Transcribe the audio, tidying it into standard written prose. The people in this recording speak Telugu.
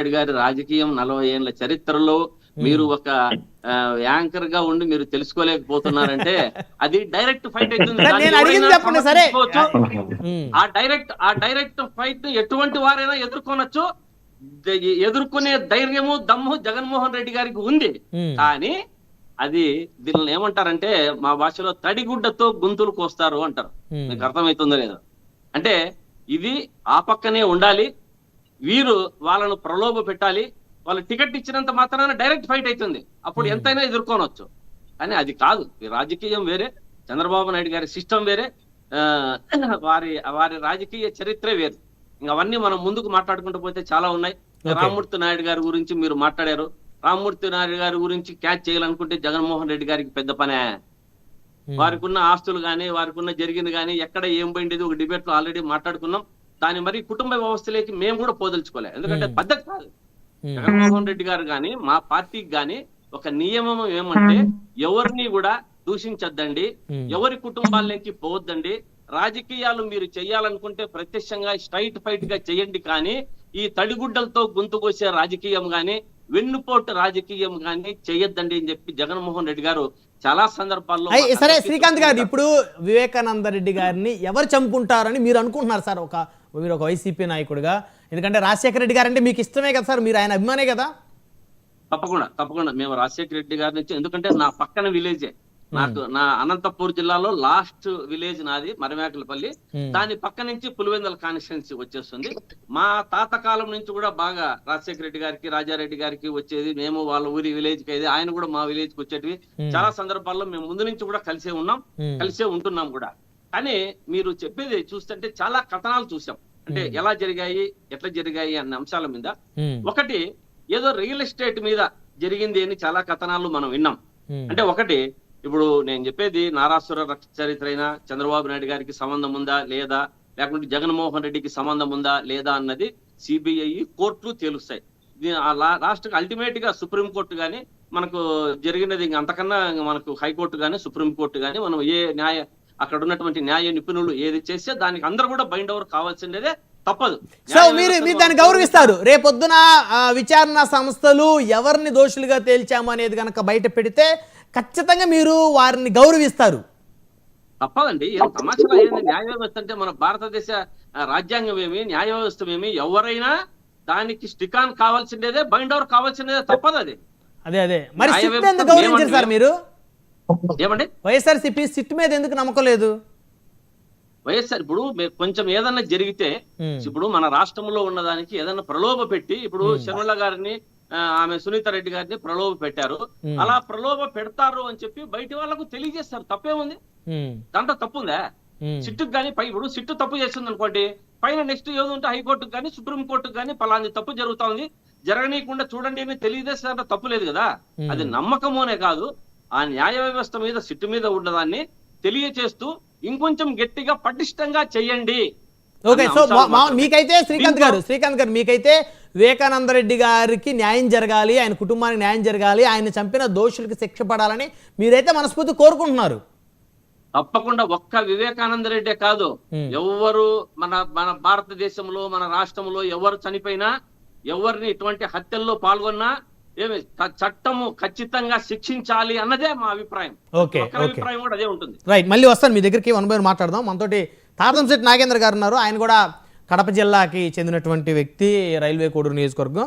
నాయుడు గారి రాజకీయం 40 ఏళ్ల చరిత్రలో మీరు ఒక యాంకర్ గా ఉండి మీరు తెలుసుకోలేకపోతున్నారంటే అది డైరెక్ట్ ఫైట్ అవుతుంది. నేను అడిగింది చెప్పండి సరే. ఆ డైరెక్ట్ ఫైట్ ఎటువంటి వారైనా ఎదుర్కొనొచ్చు. ఎదుర్కొనే ధైర్యము దమ్ము జగన్మోహన్ రెడ్డి గారికి ఉంది. కానీ అది దీనిని ఏమంటారంటే మా భాషలో తడిగుడ్డతో గొంతులు కోస్తారు అంటారు. మీకు అర్థమవుతుందో లేదో. అంటే ఇది ఆ పక్కనే ఉండాలి, వీరు వాళ్ళను ప్రలోభ పెట్టాలి, వాళ్ళు టికెట్ ఇచ్చినంత మాత్రాన డైరెక్ట్ ఫైట్ అవుతుంది, అప్పుడు ఎంతైనా ఎదుర్కొనవచ్చు. కానీ అది కాదు. ఈ రాజకీయం వేరే, చంద్రబాబు నాయుడు గారి సిస్టమ్ వేరే, వారి రాజకీయ చరిత్రే వేరు. ఇంకా అవన్నీ మనం ముందుకు మాట్లాడుకుంటూ పోతే చాలా ఉన్నాయి. రామ్మూర్తి నాయుడు గారి గురించి మీరు మాట్లాడారు. రామ్మూర్తి నాయుడు గారి గురించి క్యాచ్ చేయాలనుకుంటే జగన్మోహన్ రెడ్డి గారికి పెద్ద పనే. వారికి ఉన్న ఆస్తులు గానీ, వారికి ఉన్న జరిగింది గానీ ఎక్కడ ఏం పోయిండేది ఒక డిబేట్ లో ఆల్రెడీ మాట్లాడుకున్నాం. దాని మరి కుటుంబ వ్యవస్థలోకి మేము కూడా పోదలుచుకోలేదు. ఎందుకంటే పద్ధతి కాదు. జగన్మోహన్ రెడ్డి గారు గాని మా పార్టీకి గాని ఒక నియమం ఏమంటే ఎవరిని కూడా దూషించద్దండి, ఎవరి కుటుంబాల్లోకి పోవద్దండి. రాజకీయాలు మీరు చెయ్యాలనుకుంటే ప్రత్యక్షంగా స్ట్రైట్ ఫైట్ గా చేయండి, కానీ ఈ తడిగుడ్డలతో గొంతుకొచ్చే రాజకీయం గాని వెన్నుపోటు రాజకీయం గాని చేయొద్దండి అని చెప్పి జగన్మోహన్ రెడ్డి గారు చాలా సందర్భాల్లో. సరే శ్రీకాంత్ గారు, ఇప్పుడు వివేకానంద రెడ్డి గారిని ఎవరు చంపుకుంటారని మీరు అనుకుంటున్నారు సార్? మీరు ఒక వైసీపీ నాయకుడిగా, ఎందుకంటే రాజశేఖర రెడ్డి గారు అంటే మీకు ఇష్టమే కదా సార్, మీరు ఆయన అభిమానే కదా? తప్పకుండా మేము రాజశేఖర రెడ్డి గారి నుంచి, ఎందుకంటే నా పక్కన విలేజే, నా అనంతపూర్ జిల్లాలో లాస్ట్ విలేజ్ నాది మరమేకలపల్లి. దాని పక్క నుంచి పులివెందుల కాన్స్టిట్యున్సీ వచ్చేస్తుంది. మా తాత కాలం నుంచి కూడా బాగా రాజశేఖర రెడ్డి గారికి రాజారెడ్డి గారికి వచ్చేది. మేము వాళ్ళ ఊరి విలేజ్ కి అయితే ఆయన కూడా మా విలేజ్ కి వచ్చేటివి. చాలా సందర్భాల్లో మేము ముందు నుంచి కూడా కలిసే ఉన్నాం, కలిసే ఉంటున్నాం కూడా. కానీ మీరు చెప్పేది చూస్తుంటే చాలా కథనాలు చూసాం. అంటే ఎలా జరిగాయి, ఎట్లా జరిగాయి అన్న అంశాల మీద. ఒకటి ఏదో రియల్ ఎస్టేట్ మీద జరిగింది అని చాలా కథనాలు మనం విన్నాం. అంటే ఒకటి, ఇప్పుడు నేను చెప్పేది నారాసుర చరిత్ర అయినా చంద్రబాబు నాయుడు గారికి సంబంధం ఉందా లేదా, లేకుంటే జగన్మోహన్ రెడ్డికి సంబంధం ఉందా లేదా అన్నది సిబిఐ కోర్టులు తేలుస్తాయి. లాస్ట్ అల్టిమేట్ గా సుప్రీంకోర్టు గాని మనకు జరిగినది, అంతకన్నా మనకు హైకోర్టు గాని సుప్రీంకోర్టు గాని మనం ఏ అక్కడ ఉన్నటువంటి న్యాయ నిపుణులు ఏది చేస్తే దానికి అందరూ కూడా బైండ్ ఓవర్ కావాల్సిందే, తప్పదు. సో మీరు దాన్ని గౌరవిస్తారు. రేపొద్దున విచారణ సంస్థలు ఎవరిని దోషులుగా తేల్చాము అనేది కనుక బయట పెడితే ఖచ్చితంగా మీరు వారిని గౌరవిస్తారు. తప్పదండి. ఏం తమాషా ఏంది? న్యాయ వ్యవస్థ అంటే మన భారతదేశ రాజ్యాంగం ఏమి, న్యాయ వ్యవస్థ ఏమి, ఎవరైనా దానికి స్టిక్ ఆన్ కావాల్సిందేదే, బైండ్ ఓవర్ కావాల్సిందే, తప్పదు అది. అదే మరి సిట్ ఎందుకు గౌరవించారు సార్ మీరు? ఏమండి వైఎస్ఆర్సీపీ సిట్ మీద ఎందుకు నమ్మకం లేదు? వైఎస్ఆర్ ఇప్పుడు కొంచెం ఏదన్నా జరిగితే, ఇప్పుడు మన రాష్ట్రంలో ఉన్నదానికి ఏదన్నా ప్రలోభ పెట్టి, ఇప్పుడు శర్మిల గారిని ఆమె సునీత రెడ్డి గారిని ప్రలోభ పెట్టారు, అలా ప్రలోభ పెడతారు అని చెప్పి బయట వాళ్ళకు తెలియజేస్తారు. తప్పేముంది దాంట్లో? తప్పుందా? సిట్టుకు కానీ ఇప్పుడు సిట్టు తప్పు చేస్తుంది అనుకోండి, పైన నెక్స్ట్ ఏదో ఉంటే హైకోర్టుకు కానీ సుప్రీం కోర్టుకు కానీ పలాంటి తప్పు జరుగుతా ఉంది, జరగనీయకుండా చూడండి అని తెలియజేస్తే దాంట్లో తప్పు లేదు కదా. అది నమ్మకమోనే కాదు, ఆ న్యాయ వ్యవస్థ మీద సిట్టు మీద ఉన్నదాన్ని తెలియచేస్తూ ఇంకొంచెం గట్టిగా పటిష్టంగా చెయ్యండి. ఓకే, సో మీకైతే శ్రీకాంత్ గారు మీకైతే వివేకానంద రెడ్డి గారికి న్యాయం జరగాలి, ఆయన కుటుంబానికి న్యాయం జరగాలి, ఆయన చంపిన దోషులకు శిక్ష పడాలని మీరైతే మనస్ఫూర్తి కోరుకుంటున్నారు. తప్పకుండా. ఒక్క వివేకానంద రెడ్డే కాదు, ఎవరు మన భారతదేశంలో మన రాష్ట్రంలో ఎవరు చనిపోయినా, ఎవరిని ఇటువంటి హత్యల్లో పాల్గొన్నా ఏమి చట్టము ఖచ్చితంగా శిక్షించాలి అన్నదే మా అభిప్రాయం. అభిప్రాయం కూడా అదే ఉంటుంది. రైట్, మళ్ళీ వస్తాను మీ దగ్గరికి, 1 బై 1 మాట్లాడదాం. మనతోటి తాతంశెట్టి నాగేంద్ర గారు ఉన్నారు. ఆయన కూడా కడప జిల్లాకి చెందినటువంటి వ్యక్తి, రైల్వే కోడూరు నియోజకవర్గం.